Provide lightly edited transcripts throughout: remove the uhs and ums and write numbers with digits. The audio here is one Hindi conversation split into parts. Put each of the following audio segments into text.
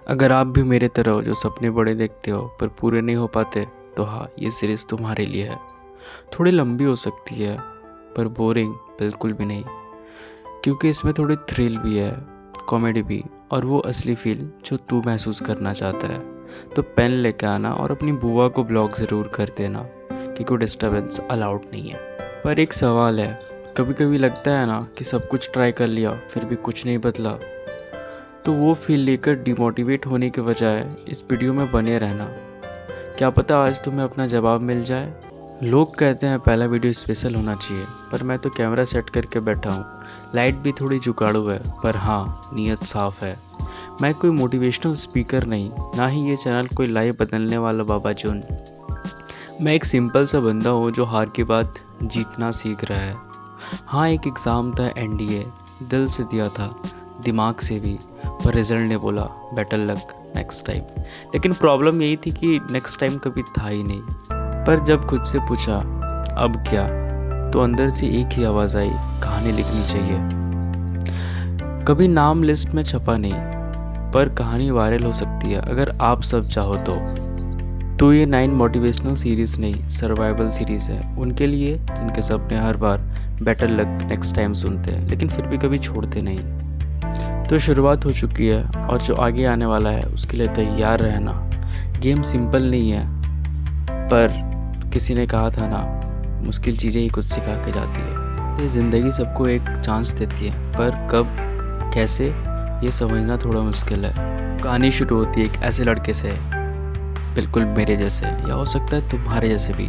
अगर आप भी मेरे तरह हो जो सपने बड़े देखते हो पर पूरे नहीं हो पाते, तो हाँ, ये सीरीज़ तुम्हारे लिए है। थोड़ी लंबी हो सकती है पर बोरिंग बिल्कुल भी नहीं, क्योंकि इसमें थोड़ी थ्रिल भी है, कॉमेडी भी, और वो असली फील जो तू महसूस करना चाहता है। तो पेन लेके आना और अपनी बुआ को ब्लॉग ज़रूर कर देना, कि कोई डिस्टर्बेंस अलाउड नहीं है। पर एक सवाल है, कभी कभी लगता है ना कि सब कुछ ट्राई कर लिया फिर भी कुछ नहीं बदला, तो वो फील लेकर डिमोटिवेट होने के बजाय इस वीडियो में बने रहना। क्या पता आज तुम्हें अपना जवाब मिल जाए। लोग कहते हैं पहला वीडियो स्पेशल होना चाहिए, पर मैं तो कैमरा सेट करके बैठा हूँ। लाइट भी थोड़ी जुगाड़ू है, पर हाँ, नीयत साफ़ है। मैं कोई मोटिवेशनल स्पीकर नहीं, ना ही ये चैनल कोई लाइफ बदलने वाला बाबा जोन। मैं एक सिंपल सा बंदा हूँ जो हार के बाद जीतना सीख रहा है। हाँ, एक एग्ज़ाम था एनडीए, दिल से दिया था, दिमाग से भी, पर रिजल्ट ने बोला बेटर लक नेक्स्ट टाइम। लेकिन प्रॉब्लम यही थी कि नेक्स्ट टाइम कभी था ही नहीं। पर जब खुद से पूछा अब क्या, तो अंदर से एक ही आवाज़ आई, कहानी लिखनी चाहिए। कभी नाम लिस्ट में छपा नहीं, पर कहानी वायरल हो सकती है अगर आप सब चाहो तो ये 9 मोटिवेशनल सीरीज़ नहीं, सर्वाइवल सीरीज़ है उनके लिए जिनके सपने हर बार बेटर लक नेक्स्ट टाइम सुनते हैं लेकिन फिर भी कभी छोड़ते नहीं। तो शुरुआत हो चुकी है और जो आगे आने वाला है उसके लिए तैयार रहना। गेम सिंपल नहीं है, पर किसी ने कहा था ना, मुश्किल चीज़ें ही कुछ सिखा के जाती है। ये ज़िंदगी सबको एक चांस देती है, पर कब कैसे ये समझना थोड़ा मुश्किल है। कहानी शुरू होती है एक ऐसे लड़के से, बिल्कुल मेरे जैसे, या हो सकता है तुम्हारे जैसे भी,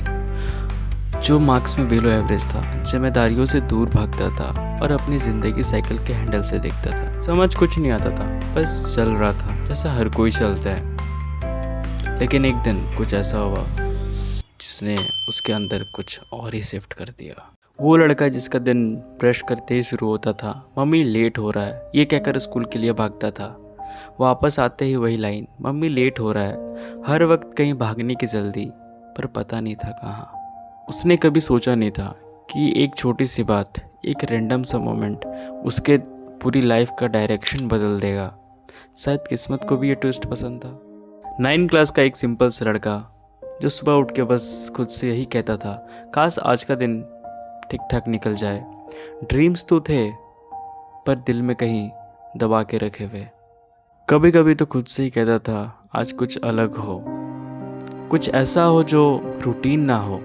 जो मार्क्स में बिलो एवरेज था, जिम्मेदारियों से दूर भागता था और अपनी ज़िंदगी साइकिल के हैंडल से देखता था। समझ कुछ नहीं आता था, बस चल रहा था जैसा हर कोई चलता है। लेकिन एक दिन कुछ ऐसा हुआ जिसने उसके अंदर कुछ और ही शिफ्ट कर दिया। वो लड़का जिसका दिन ब्रश करते ही शुरू होता था, मम्मी लेट हो रहा है, ये कहकर स्कूल के लिए भागता था। वापस आते ही वही लाइन, मम्मी लेट हो रहा है। हर वक्त कहीं भागने की जल्दी, पर पता नहीं था कहाँ। उसने कभी सोचा नहीं था कि एक छोटी सी बात, एक रैंडम सा मोमेंट उसके पूरी लाइफ का डायरेक्शन बदल देगा। शायद किस्मत को भी ये ट्विस्ट पसंद था। 9 क्लास का एक सिंपल सा लड़का जो सुबह उठ के बस खुद से यही कहता था, काश आज का दिन ठीक ठाक निकल जाए। ड्रीम्स तो थे, पर दिल में कहीं दबा के रखे हुए। कभी कभी तो खुद से ही कहता था आज कुछ अलग हो, कुछ ऐसा हो जो रूटीन ना हो,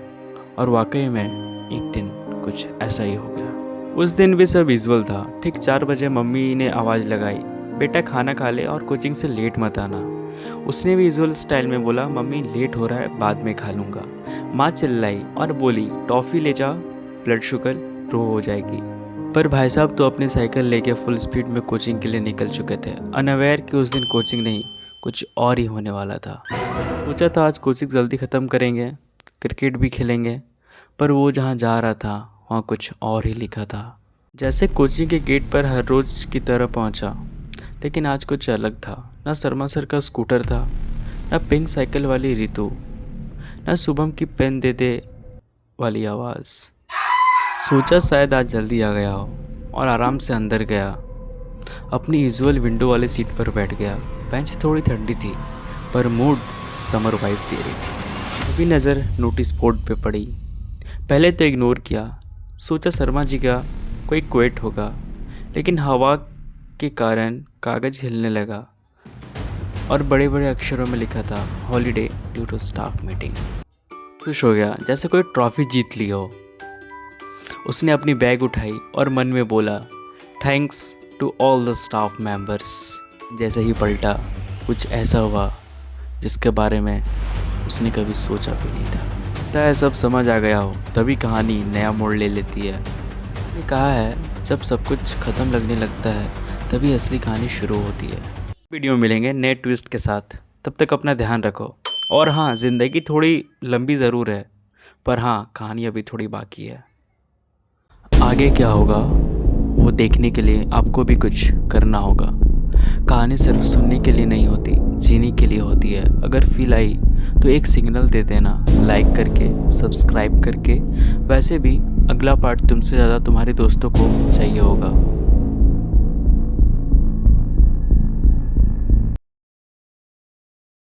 और वाकई में एक दिन कुछ ऐसा ही हो गया। उस दिन भी सब विजुअल था। ठीक 4 बजे मम्मी ने आवाज़ लगाई, बेटा खाना खा ले और कोचिंग से लेट मत आना। उसने भी विजुअल स्टाइल में बोला, मम्मी लेट हो रहा है, बाद में खा लूँगा। माँ चिल्लाई और बोली, टॉफ़ी ले जा, ब्लड शुगर लो हो जाएगी। पर भाई साहब तो अपनी साइकिल लेके फुल स्पीड में कोचिंग के लिए निकल चुके थे, अनअवेयर कि उस दिन कोचिंग नहीं, कुछ और ही होने वाला था। सोचा था आज कोचिंग जल्दी ख़त्म करेंगे, क्रिकेट भी खेलेंगे, पर वो जहाँ जा रहा था वहाँ कुछ और ही लिखा था। जैसे कोचिंग के गेट पर हर रोज़ की तरह पहुँचा, लेकिन आज कुछ अलग था। ना शर्मा सर का स्कूटर था, ना पिंक साइकिल वाली रितु, ना शुभम की पेन दे दे वाली आवाज़। सोचा शायद आज जल्दी आ गया हो, और आराम से अंदर गया। अपनी यूजुअल विंडो वाली सीट पर बैठ गया। बेंच थोड़ी ठंडी थी, पर मूड समर वाइब दे रही थी। अभी नज़र नोटिस बोर्ड पे पड़ी। पहले तो इग्नोर किया, सोचा शर्मा जी का कोई क्वेट होगा, लेकिन हवा के कारण कागज़ हिलने लगा और बड़े बड़े अक्षरों में लिखा था, holiday due to staff meeting. खुश हो गया जैसे कोई ट्रॉफी जीत ली हो। उसने अपनी बैग उठाई और मन में बोला, thanks to all the staff members. जैसे ही पलटा, कुछ ऐसा हुआ जिसके बारे में उसने कभी सोचा भी नहीं था। लगता है सब समझ आ गया हो, तभी कहानी नया मोड़ ले लेती है। ये कहा है, जब सब कुछ ख़त्म लगने लगता है तभी असली कहानी शुरू होती है। वीडियो में मिलेंगे नए ट्विस्ट के साथ, तब तक अपना ध्यान रखो। और हाँ, ज़िंदगी थोड़ी लंबी ज़रूर है, पर हाँ, कहानी अभी थोड़ी बाकी है। आगे क्या होगा वो देखने के लिए आपको भी कुछ करना होगा। कहानी सिर्फ सुनने के लिए नहीं होती, जीने के लिए होती है। अगर फील आई तो एक सिग्नल दे देना, लाइक करके, सब्सक्राइब करके। वैसे भी अगला पार्ट तुमसे ज़्यादा तुम्हारे दोस्तों को चाहिए होगा।